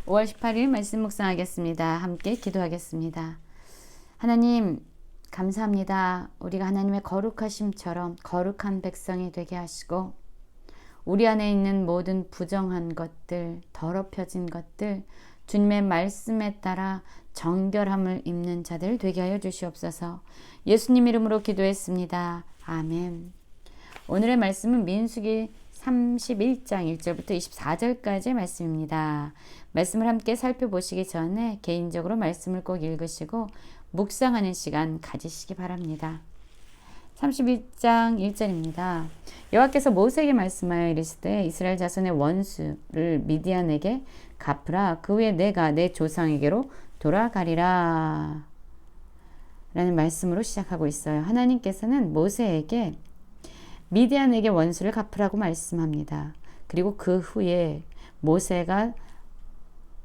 5월 18일 말씀 묵상하겠습니다. 함께 기도하겠습니다. 하나님, 감사합니다. 우리가 하나님의 거룩하심처럼 거룩한 백성이 되게 하시고 우리 안에 있는 모든 부정한 것들, 더럽혀진 것들, 주님의 말씀에 따라 정결함을 입는 자들 되게 하여 주시옵소서. 예수님 이름으로 기도했습니다. 아멘. 오늘의 말씀은 민수기 31장 1절부터 24절까지의 말씀입니다. 말씀을 함께 살펴보시기 전에 개인적으로 말씀을 꼭 읽으시고 묵상하는 시간 가지시기 바랍니다. 31장 1절입니다. 여호와께서 모세에게 말씀하여 이르시되 이스라엘 자손의 원수를 미디안에게 갚으라. 그 후에 내가 내 조상에게로 돌아가리라. 라는 말씀으로 시작하고 있어요. 하나님께서는 모세에게 미디안에게 원수를 갚으라고 말씀합니다. 그리고 그 후에 모세가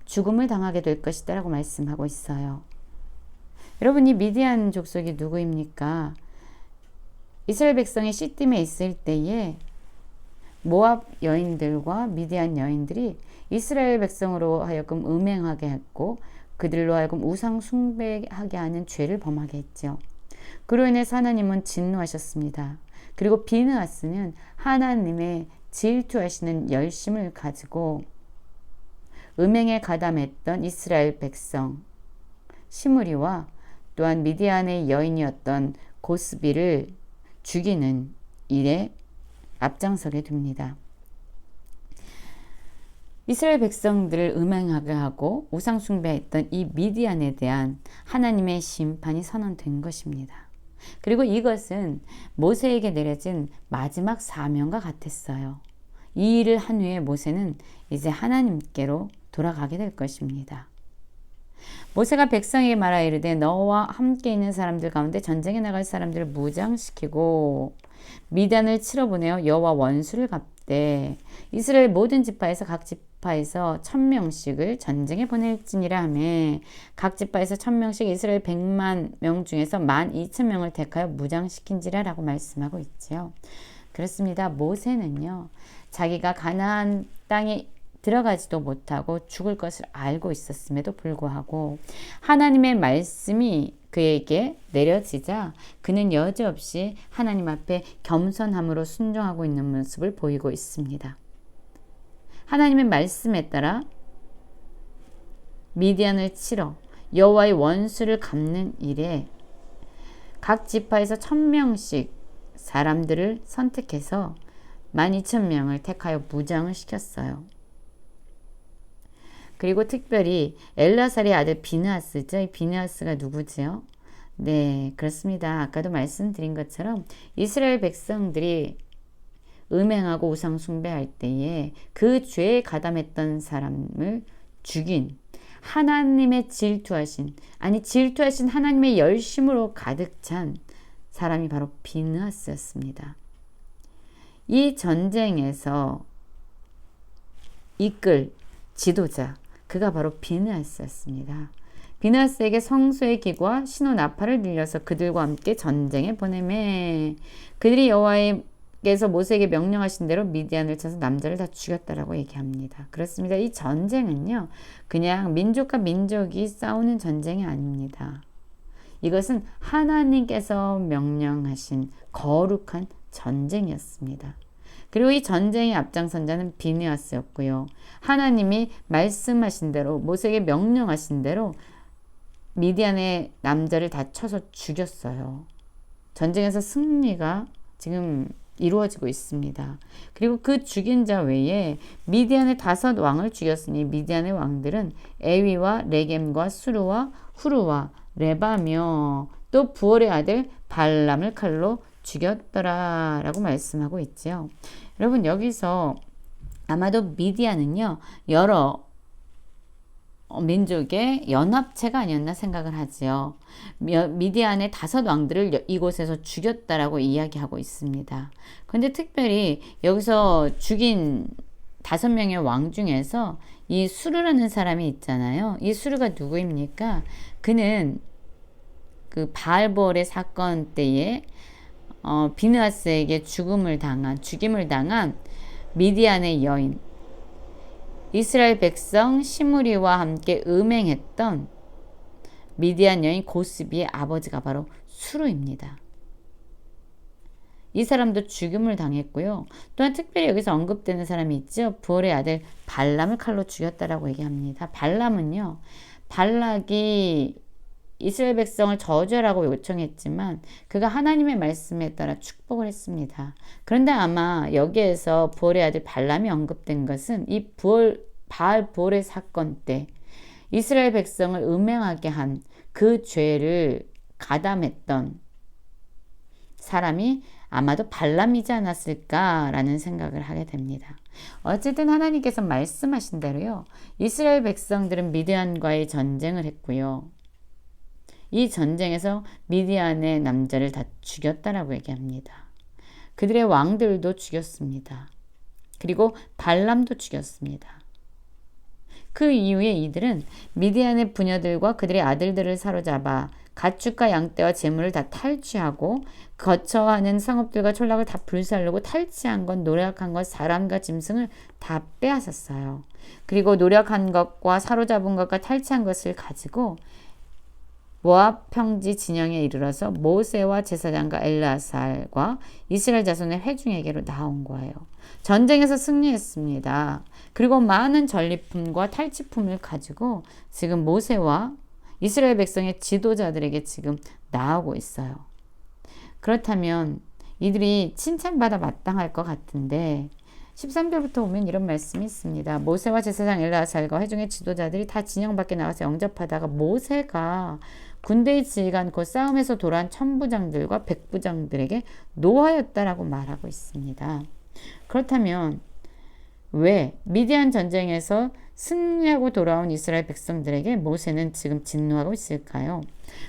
죽음을 당하게 될 것이다 라고 말씀하고 있어요. 여러분, 이 미디안 족속이 누구입니까? 이스라엘 백성이 시딤에 있을 때에 모압 여인들과 미디안 여인들이 이스라엘 백성으로 하여금 음행하게 했고 그들로 하여금 우상 숭배하게 하는 죄를 범하게 했죠. 그로 인해서 하나님은 진노하셨습니다. 그리고 비느하스는 하나님의 질투하시는 열심을 가지고 음행에 가담했던 이스라엘 백성 시므리와 또한 미디안의 여인이었던 고스비를 죽이는 일에 앞장서게 됩니다. 이스라엘 백성들을 음행하게 하고 우상 숭배했던 이 미디안에 대한 하나님의 심판이 선언된 것입니다. 그리고 이것은 모세에게 내려진 마지막 사명과 같았어요. 이 일을 한 후에 모세는 이제 하나님께로 돌아가게 될 것입니다. 모세가 백성에게 말하여 이르되 너와 함께 있는 사람들 가운데 전쟁에 나갈 사람들을 무장시키고 미단을 치러 보내어 여호와 원수를 갚되 이스라엘 모든 지파에서 각 지파에서 1000명씩을 전쟁에 보낼지니라 하매 각 지파에서 1000명씩 이스라엘 100만 명 중에서 12,000명을 택하여 무장시킨지라 라고 말씀하고 있지요. 그렇습니다. 모세는요, 자기가 가나안 땅에 들어가지도 못하고 죽을 것을 알고 있었음에도 불구하고 하나님의 말씀이 그에게 내려지자 그는 여지없이 하나님 앞에 겸손함으로 순종하고 있는 모습을 보이고 있습니다. 하나님의 말씀에 따라 미디안을 치러 여호와의 원수를 갚는 일에 각 지파에서 1000명씩 사람들을 선택해서 12,000명을 택하여 무장을 시켰어요. 그리고 특별히 엘라살의 아들 비느하스죠. 이 비느하스가 누구지요? 네, 그렇습니다. 아까도 말씀드린 것처럼 이스라엘 백성들이 음행하고 우상 숭배할 때에 그 죄에 가담했던 사람을 죽인 하나님의 질투하신 하나님의 열심으로 가득 찬 사람이 바로 비느하스였습니다. 이 전쟁에서 이끌 지도자, 그가 바로 비느하스였습니다. 비느하스에게 성소의 기구와 신호 나팔을 들려서 그들과 함께 전쟁에 보내매 그들이 여호와께서 모세에게 명령하신 대로 미디안을 쳐서 남자를 다 죽였다라고 얘기합니다. 그렇습니다. 이 전쟁은요, 그냥 민족과 민족이 싸우는 전쟁이 아닙니다. 이것은 하나님께서 명령하신 거룩한 전쟁이었습니다. 그리고 이 전쟁의 앞장선 자는 비느하스였고요. 하나님이 말씀하신 대로 모세에게 명령하신 대로 미디안의 남자를 다 쳐서 죽였어요. 전쟁에서 승리가 지금 이루어지고 있습니다. 그리고 그 죽인 자 외에 미디안의 5 왕을 죽였으니 미디안의 왕들은 에위와 레겜과 수르와 후르와 레바며 또 부올의 아들 발람을 칼로 죽였더라 라고 말씀하고 있지요. 여러분, 여기서 아마도 미디안은요, 여러 민족의 연합체가 아니었나 생각을 하지요. 미디안의 5 왕들을 이곳에서 죽였다라고 이야기하고 있습니다. 그런데 특별히 여기서 죽인 5명의 왕 중에서 이 수르라는 사람이 있잖아요. 이 수르가 누구입니까? 그는 그 바알볼의 사건 때에 비느하스에게 죽임을 당한 미디안의 여인, 이스라엘 백성 시므리와 함께 음행했던 미디안 여인 고스비의 아버지가 바로 수르입니다. 이 사람도 죽임을 당했고요. 또한 특별히 여기서 언급되는 사람이 있죠. 부올의 아들 발람을 칼로 죽였다라고 얘기합니다. 발람은요, 발락이 이스라엘 백성을 저주하라고 요청했지만 그가 하나님의 말씀에 따라 축복을 했습니다. 그런데 아마 여기에서 부올의 아들 발람이 언급된 것은 이 바알 부올의 사건 때 이스라엘 백성을 음행하게 한 그 죄를 가담했던 사람이 아마도 발람이지 않았을까라는 생각을 하게 됩니다. 어쨌든 하나님께서 말씀하신 대로요. 이스라엘 백성들은 미디안과의 전쟁을 했고요. 이 전쟁에서 미디안의 남자를 다 죽였다라고 얘기합니다. 그들의 왕들도 죽였습니다. 그리고 발람도 죽였습니다. 그 이후에 이들은 미디안의 부녀들과 그들의 아들들을 사로잡아 가축과 양떼와 재물을 다 탈취하고 거처하는 성읍들과 촌락을 다 불살르고 탈취한 것, 노력한 것, 사람과 짐승을 다 빼앗았어요. 그리고 노력한 것과 사로잡은 것과 탈취한 것을 가지고 모압 평지 진영에 이르러서 모세와 제사장과 엘르아살과 이스라엘 자손의 회중에게로 나온 거예요. 전쟁에서 승리했습니다. 그리고 많은 전리품과 탈취품을 가지고 지금 모세와 이스라엘 백성의 지도자들에게 지금 나오고 있어요. 그렇다면 이들이 칭찬받아 마땅할 것 같은데 13절부터 오면 이런 말씀이 있습니다. 모세와 제사장 엘르아살과 회중의 지도자들이 다 진영 밖에 나가서 영접하다가 모세가 군대의 지휘관 곧 싸움에서 돌아온 천부장들과 백부장들에게 노하였다라고 말하고 있습니다. 그렇다면 왜 미디안 전쟁에서 승리하고 돌아온 이스라엘 백성들에게 모세는 지금 진노하고 있을까요?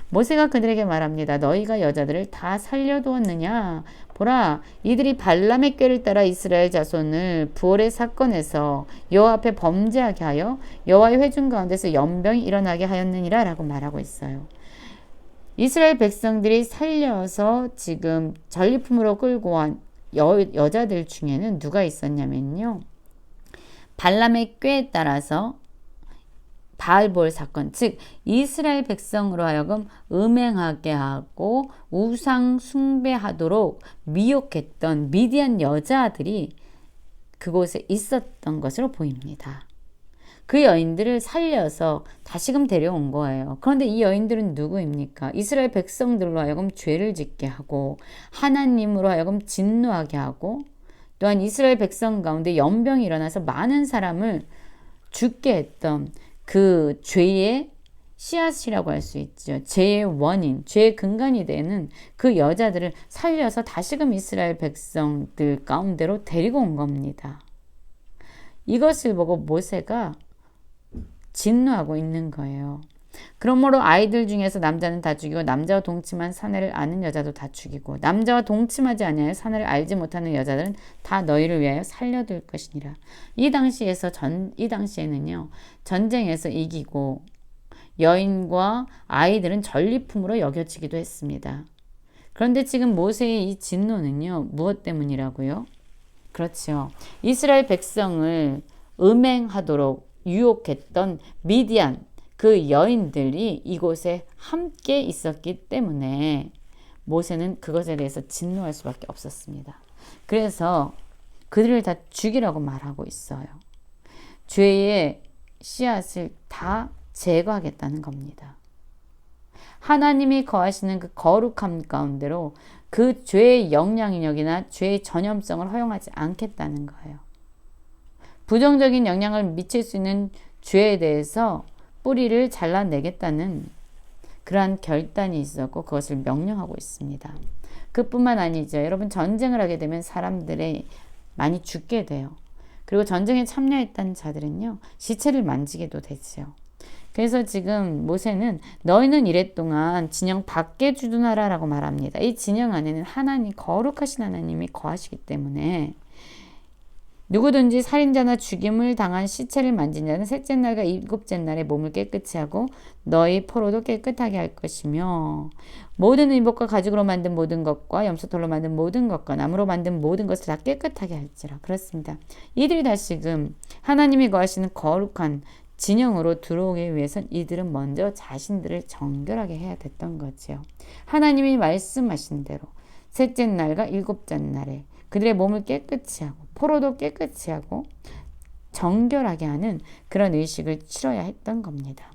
모세가 그들에게 말합니다. 너희가 여자들을 다 살려두었느냐? 보라, 이들이 발람의 꾀를 따라 이스라엘 자손을 부올의 사건에서 여호와 앞에 범죄하게 하여 여호와의 회중 가운데서 연병이 일어나게 하였느니라 라고 말하고 있어요. 이스라엘 백성들이 살려서 지금 전리품으로 끌고 온 여자들 중에는 누가 있었냐면요. 발람의 꾀에 따라서 바알볼 사건, 즉 이스라엘 백성으로 하여금 음행하게 하고 우상 숭배하도록 미혹했던 미디안 여자들이 그곳에 있었던 것으로 보입니다. 그 여인들을 살려서 다시금 데려온 거예요. 그런데 이 여인들은 누구입니까? 이스라엘 백성들로 하여금 죄를 짓게 하고 하나님으로 하여금 진노하게 하고 또한 이스라엘 백성 가운데 연병이 일어나서 많은 사람을 죽게 했던 그 죄의 씨앗이라고 할 수 있죠. 죄의 원인, 죄의 근간이 되는 그 여자들을 살려서 다시금 이스라엘 백성들 가운데로 데리고 온 겁니다. 이것을 보고 모세가 진노하고 있는 거예요. 그러므로 아이들 중에서 남자는 다 죽이고 남자와 동침한 사내를 아는 여자도 다 죽이고 남자와 동침하지 아니하여 사내를 알지 못하는 여자들은 다 너희를 위하여 살려둘 것이니라. 이 당시에는요. 전쟁에서 이기고 여인과 아이들은 전리품으로 여겨지기도 했습니다. 그런데 지금 모세의 이 진노는요. 무엇 때문이라고요? 그렇죠. 이스라엘 백성을 음행하도록 유혹했던 미디안 그 여인들이 이곳에 함께 있었기 때문에 모세는 그것에 대해서 진노할 수밖에 없었습니다. 그래서 그들을 다 죽이라고 말하고 있어요. 죄의 씨앗을 다 제거하겠다는 겁니다. 하나님이 거하시는 그 거룩함 가운데로 그 죄의 영향력이나 죄의 전염성을 허용하지 않겠다는 거예요. 부정적인 영향을 미칠 수 있는 죄에 대해서 뿌리를 잘라내겠다는 그러한 결단이 있었고 그것을 명령하고 있습니다. 그뿐만 아니죠. 여러분 전쟁을 하게 되면 사람들이 많이 죽게 돼요. 그리고 전쟁에 참여했던 자들은요. 시체를 만지게도 되죠. 그래서 지금 모세는 너희는 이랫동안 진영 밖에 주둔하라 라고 말합니다. 이 진영 안에는 하나님 거룩하신 하나님이 거하시기 때문에 누구든지 살인자나 죽임을 당한 시체를 만진 자는 셋째 날과 일곱째 날에 몸을 깨끗이 하고 너희 포로도 깨끗하게 할 것이며 모든 의복과 가죽으로 만든 모든 것과 염소털로 만든 모든 것과 나무로 만든 모든 것을 다 깨끗하게 할지라. 그렇습니다. 이들이 다시금 하나님이 거하시는 거룩한 진영으로 들어오기 위해선 이들은 먼저 자신들을 정결하게 해야 됐던 거지요. 하나님이 말씀하신 대로 셋째 날과 일곱째 날에 그들의 몸을 깨끗이 하고 포로도 깨끗이 하고 정결하게 하는 그런 의식을 치러야 했던 겁니다.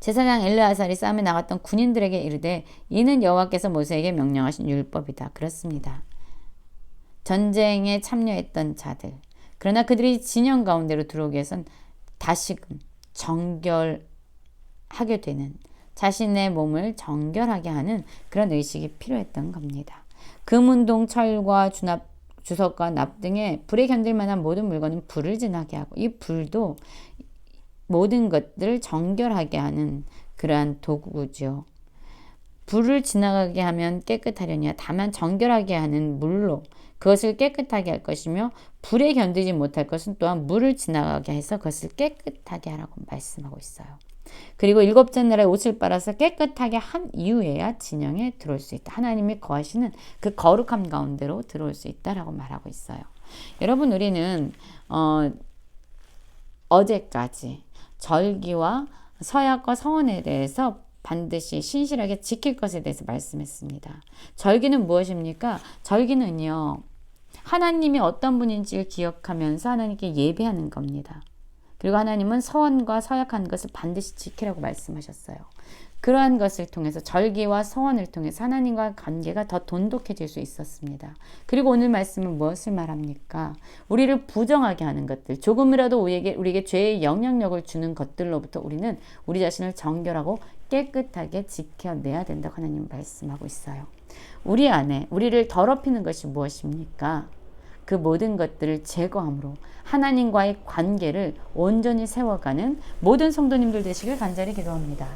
제사장 엘르아살이 싸움에 나갔던 군인들에게 이르되 이는 여호와께서 모세에게 명령하신 율법이다. 그렇습니다. 전쟁에 참여했던 자들, 그러나 그들이 진영 가운데로 들어오기 위해선 다시금 정결하게 되는, 자신의 몸을 정결하게 하는 그런 의식이 필요했던 겁니다. 금운동, 철과 주석과 납 등의 불에 견딜 만한 모든 물건은 불을 지나게 하고 이 불도 모든 것들을 정결하게 하는 그러한 도구죠. 불을 지나가게 하면 깨끗하려냐 다만 정결하게 하는 물로 그것을 깨끗하게 할 것이며 불에 견디지 못할 것은 또한 물을 지나가게 해서 그것을 깨끗하게 하라고 말씀하고 있어요. 그리고 일곱째 날에 옷을 빨아서 깨끗하게 한 이후에야 진영에 들어올 수 있다. 하나님이 거하시는 그 거룩함 가운데로 들어올 수 있다라고 말하고 있어요. 여러분, 우리는 어제까지 절기와 서약과 서원에 대해서 반드시 신실하게 지킬 것에 대해서 말씀했습니다. 절기는 무엇입니까? 절기는요, 하나님이 어떤 분인지를 기억하면서 하나님께 예배하는 겁니다. 그리고 하나님은 서원과 서약한 것을 반드시 지키라고 말씀하셨어요. 그러한 것을 통해서 절기와 서원을 통해서 하나님과 관계가 더 돈독해질 수 있었습니다. 그리고 오늘 말씀은 무엇을 말합니까? 우리를 부정하게 하는 것들, 조금이라도 우리에게 죄의 영향력을 주는 것들로부터 우리는 우리 자신을 정결하고 깨끗하게 지켜내야 된다고 하나님 말씀하고 있어요. 우리 안에 우리를 더럽히는 것이 무엇입니까? 그 모든 것들을 제거함으로 하나님과의 관계를 온전히 세워가는 모든 성도님들 되시길 간절히 기도합니다.